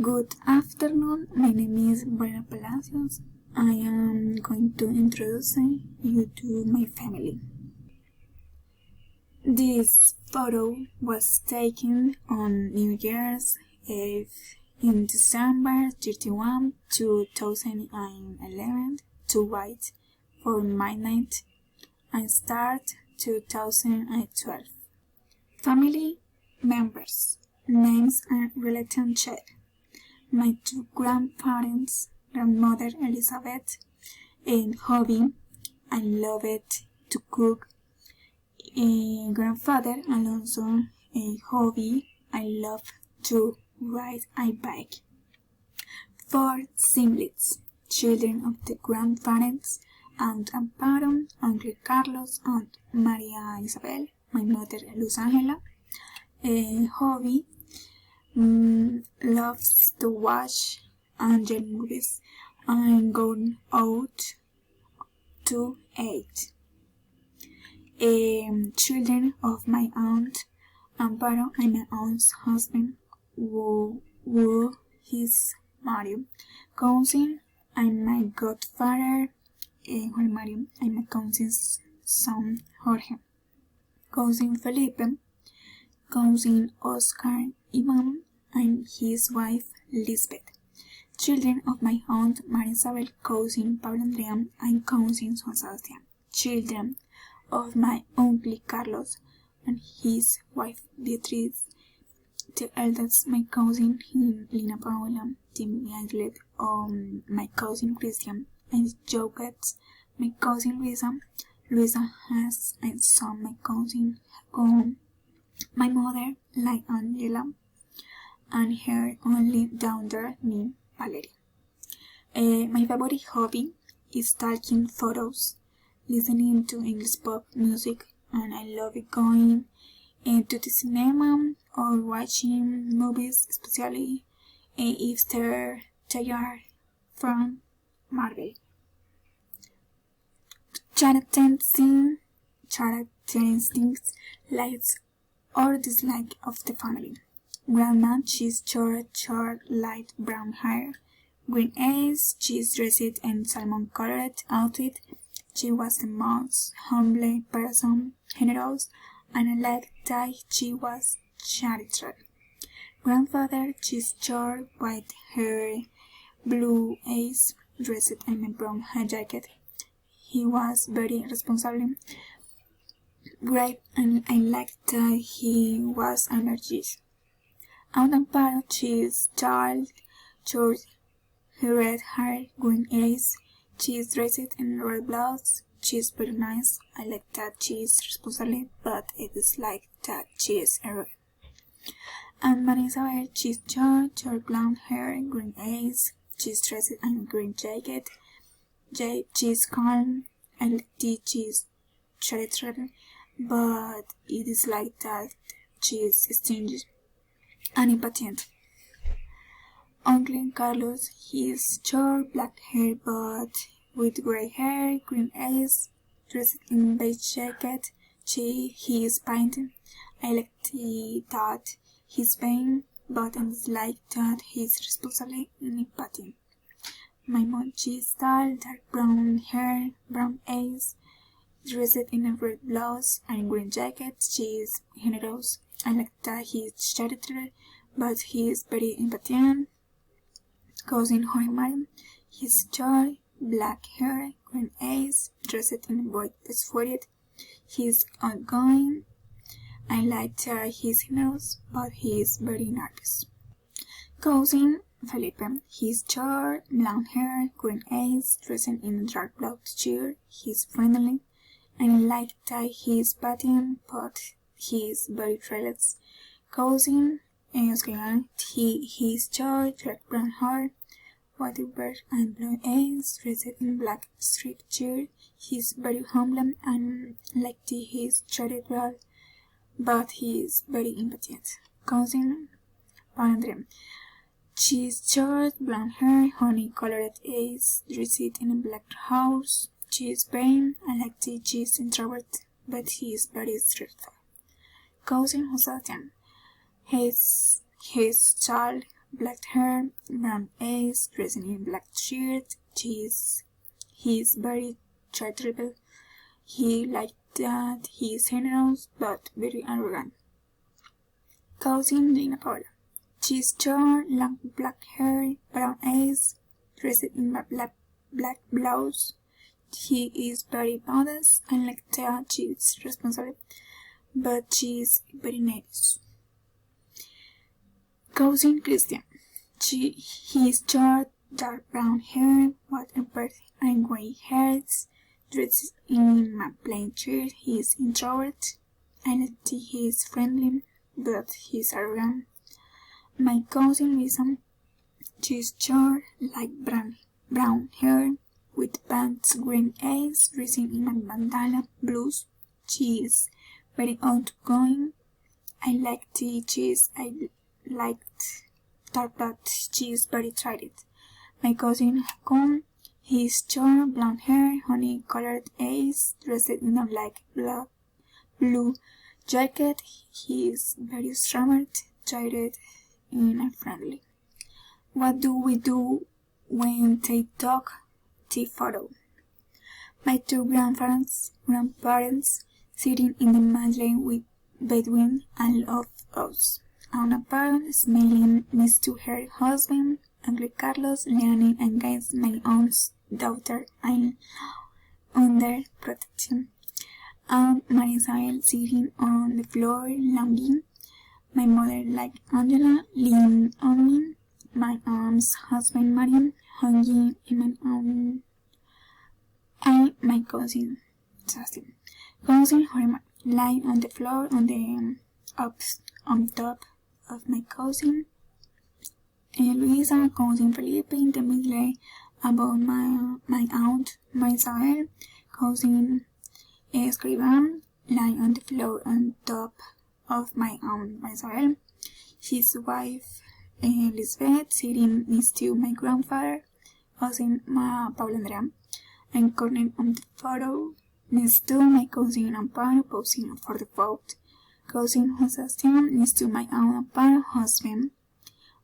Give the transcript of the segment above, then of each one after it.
Good afternoon, my name is Brenda Palacios. I am going to introduce you to my family. This photo was taken on New Year's Eve in December 31, 2011 to wait for midnight and start 2012. Family members, names and relationship. My two grandparents, grandmother Elizabeth, and hobby, I love it to cook. Grandfather Alonso, a hobby, I love to ride a bike. 4 siblings, children of the grandparents, Aunt Amparo, Uncle Carlos, Aunt Maria Isabel, my mother Luz Angela. Hobby, loves to watch angel movies and go out to eat. Children of my aunt Amparo and my aunt's husband who is Mario. Cousin and my godfather Juan Mario and my cousin's son Jorge. Cousin Felipe, cousin Oscar Ivan and his wife Lisbeth. Children of my aunt Maria Isabel, cousin Pablo Andrea and cousin Juan Sebastián. Children of my uncle Carlos and his wife Beatriz. The eldest, my cousin Lina Paola, Timmy Anglet, my cousin Christian, and Joquets, my cousin Luisa. Luisa has a son, my cousin Jacob. My mother, like Angela, and her only daughter, me, Valerie. My favorite hobby is taking photos, listening to English pop music, and I love going to the cinema or watching movies, especially if they are from Marvel. Characteristics, likes or dislike of the family. Grandma, she's short, light brown hair. Green eyes, she's dressed in salmon-colored outfit. She was the most humble person, generous, and I like that she was charitable. Grandfather, she's short, white hair, blue eyes, dressed in a brown jacket. He was very responsible, brave, and I liked that he was energetic. Aunt Amparo, she's tall, short, red hair, green eyes. She's dressed in red blouse. She's very nice. I like that she's responsible, but I dislike that she's rude. Aunt Maria Isabel, she's short blonde hair, green eyes. She's dressed in a green jacket. She's calm. I like that she's charitable, but I dislike that she's stingy and impatient. Uncle Carlos, he's short black hair but with grey hair, green eyes, dressed in beige jacket. He is painted. I like that he's vain, but I dislike that he's responsible and impatient. My mom, she's tall, dark brown hair, brown eyes, dressed in a red blouse and green jacket. She's generous. I like that he's charitable, but he is very impatient. Cousin Jorge Mario, he's short, black hair, green eyes, dressed in a white sweater. He's outgoing. I like that he's generous, but he is very nervous. Cousin Felipe, he's short, blonde hair, green eyes, dressed in a dark blue shirt. He's friendly, and I like that he's patient, but he is very relaxed. Cousin Oscar, he's short, dark brown hair, white beard and blue eyes, dressed in black striped shirt. He's very humble and like he's charitable, but he is very impatient. Cousin Pandre, she's short, blonde hair, honey-colored eyes, dressed in a black house. She is vain and like she's introvert, but he is very straightforward. Cousin Sebastián, he's tall, black hair, brown eyes, dressing in black shirt. He's very charitable. He like that. He's generous but very arrogant. Cousin Lina Paola. She's short, long black hair, brown eyes, dressed in a black blouse. She is very modest. I like that she's responsible, but she's very nice. Cousin Christian. He's short, dark brown hair, white and gray hairs, dressed in a plain shirt. He's introvert. I like that he's friendly, but he's arrogant. My cousin Lisa. She's short, light brown hair, with pants, green eyes, dressing in a bandana blues. She is very outgoing. I like the cheese. I liked that, but she is very tried. My cousin Hakon. He's short, blonde hair, honey-colored eyes, dressed in a light blue jacket. He is very smart, tried, and friendly. What do we do when they talk the photo? My two grandparents sitting in the middle with between all of us. Una parent smiling next to her husband, Uncle Carlos learning against my own daughter and under protection. Aunt Marisabel sitting on the floor laughing. My mother, like Angela, leaning on me. My aunt's husband, Mariam, hanging in my arm. And my cousin, Justin. Cousin Jorma, lying on the floor on top of my cousin. Luisa, cousin Felipe, in the middle above my aunt, Marisabel. Cousin Grabando, lying on the floor on top of my aunt Marisabel. His wife Lisbeth sitting next to my grandfather, cousin Paula Andrea, and Cornel on the photo next to my cousin Amparo posing for the photo. Cousin José next to my aunt Amparo husband,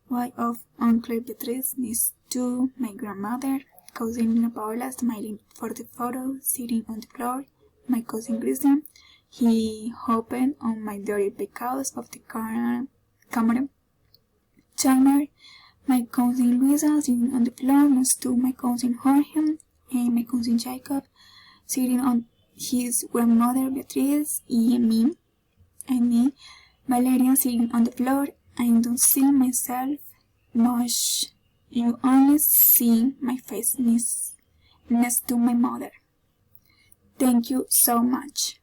wife of Uncle Beatriz next to my grandmother. Cousin Lina Paola smiling for the photo, sitting on the floor. My cousin Christian, he opened on my door because of the camera timer. My cousin Luisa sitting on the floor next to my cousin Jorge, and my cousin Jacob sitting on his grandmother Beatriz, and me, Valeria sitting on the floor. I don't see myself much. You only see my face next to my mother. Thank you so much.